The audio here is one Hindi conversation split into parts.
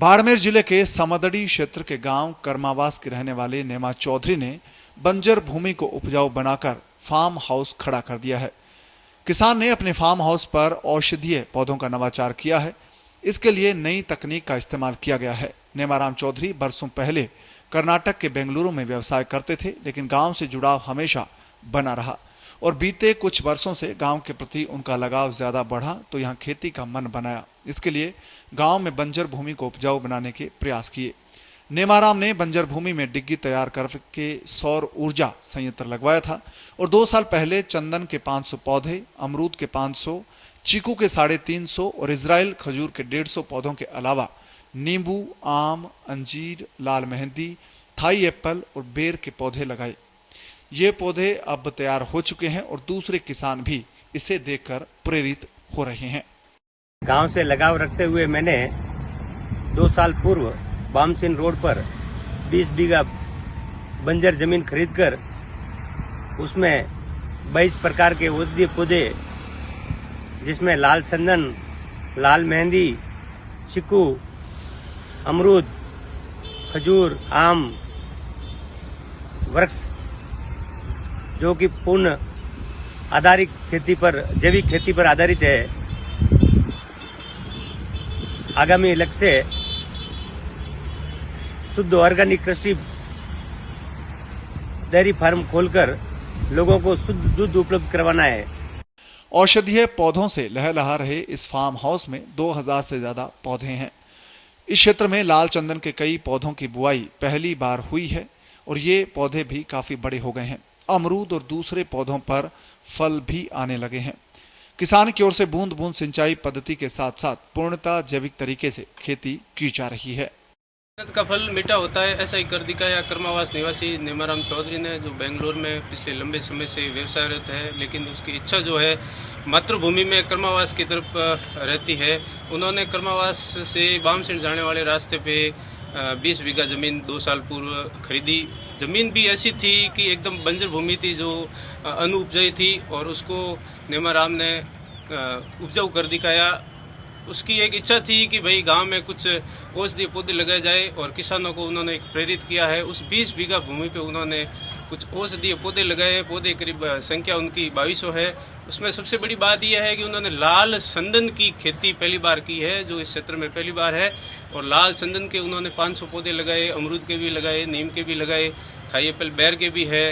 बाड़मेर जिले के समदड़ी क्षेत्र के गांव कर्मावास के रहने वाले नेमा चौधरी ने बंजर भूमि को उपजाऊ बनाकर फार्म हाउस खड़ा कर दिया है। किसान ने अपने फार्म हाउस पर औषधीय पौधों का नवाचार किया है। इसके लिए नई तकनीक का इस्तेमाल किया गया है। नेमाराम चौधरी बरसों पहले कर्नाटक के बेंगलुरु में व्यवसाय करते थे, लेकिन गांव से जुड़ाव हमेशा बना रहा और बीते कुछ वर्षों से गांव के प्रति उनका लगाव ज्यादा बढ़ा तो यहां खेती का मन बनाया। इसके लिए गांव में बंजर भूमि को उपजाऊ बनाने के प्रयास किए। नेमाराम ने बंजर भूमि में डिग्गी तैयार करके सौर ऊर्जा संयंत्र लगवाया था और 2 साल पहले चंदन के 500 पौधे, अमरूद के 500, चीकू के 350 और इजराइल खजूर के 150 पौधों के अलावा नींबू, आम, अंजीर, लाल मेहंदी, थाई एप्पल और बेर के पौधे लगाए। ये पौधे अब तैयार हो चुके हैं और दूसरे किसान भी इसे देखकर प्रेरित हो रहे हैं। गांव से लगाव रखते हुए मैंने 2 साल पूर्व बामसिन रोड पर 20 बीघा बंजर जमीन खरीदकर उसमें 22 प्रकार के औषधीय पौधे, जिसमें लाल चंदन, लाल मेहंदी, चीकू, अमरूद, खजूर, आम वृक्ष, जो कि पूर्ण आधारित खेती पर, जैविक खेती पर आधारित है। आगामी लक्ष्य शुद्ध ऑर्गेनिक कृषि डेयरी फार्म खोलकर लोगों को शुद्ध दूध उपलब्ध करवाना है। औषधीय पौधों से लहलहा रहे इस फार्म हाउस में 2000 से ज्यादा पौधे हैं। इस क्षेत्र में लाल चंदन के कई पौधों की बुआई पहली बार हुई है और ये पौधे भी काफी बड़े हो गए हैं। अमरूद और दूसरे पौधों पर फल भी आने लगे हैं। किसान की ओर से बूंद बूंद सिंचाई पद्धति के साथ साथ पूर्णतः जैविक तरीके से खेती की जा रही है। मेहनत का फल मीठा होता है, ऐसा ही कर दिखाया कर्मावास निवासी नेमाराम चौधरी ने, जो बेंगलुरु में पिछले लंबे समय से व्यवसायरत है, लेकिन उसकी इच्छा जो है मातृभूमि में कर्मावास की तरफ रहती है। उन्होंने कर्मावास से बामसिन जाने वाले रास्ते पे 20 बीघा जमीन 2 साल पूर्व खरीदी। जमीन भी ऐसी थी कि एकदम बंजर भूमि थी, जो अनुपजाऊ थी, और उसको नेमाराम ने उपजाऊ कर दिखाया। उसकी एक इच्छा थी कि भाई गांव में कुछ औषधीय पौधे लगाए जाए और किसानों को उन्होंने प्रेरित किया है। उस 20 बीघा भूमि पे उन्होंने कुछ औषधीय पौधे लगाए। पौधे करीब संख्या उनकी 2200 है। उसमें सबसे बड़ी बात यह है कि उन्होंने लाल चंदन की खेती पहली बार की है, जो इस क्षेत्र में पहली बार है। और लाल चंदन के उन्होंने 500 पौधे लगाए, अमरूद के भी लगाए, नीम के भी लगाए, थाई एप्पल बेर के भी है।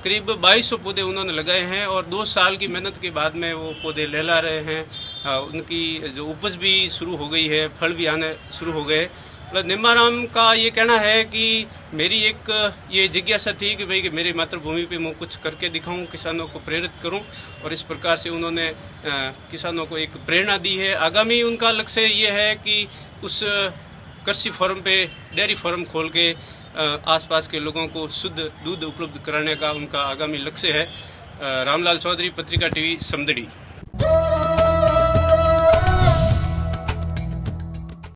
करीब 2200 पौधे उन्होंने लगाए हैं और 2 साल की मेहनत के बाद में वो पौधे लहला रहे हैं। उनकी जो उपज भी शुरू हो गई है, फल भी आने शुरू हो गए। नेमाराम का ये कहना है कि मेरी एक ये जिज्ञासा थी कि भाई कि मेरी मातृभूमि पे मैं कुछ करके दिखाऊं, किसानों को प्रेरित करूं, और इस प्रकार से उन्होंने किसानों को एक प्रेरणा दी है। आगामी उनका लक्ष्य ये है कि उस कृषि फार्म पे डेयरी फार्म खोल के आसपास के लोगों को शुद्ध दूध उपलब्ध कराने का उनका आगामी लक्ष्य है। रामलाल चौधरी, पत्रिका टीवी, समदड़ी।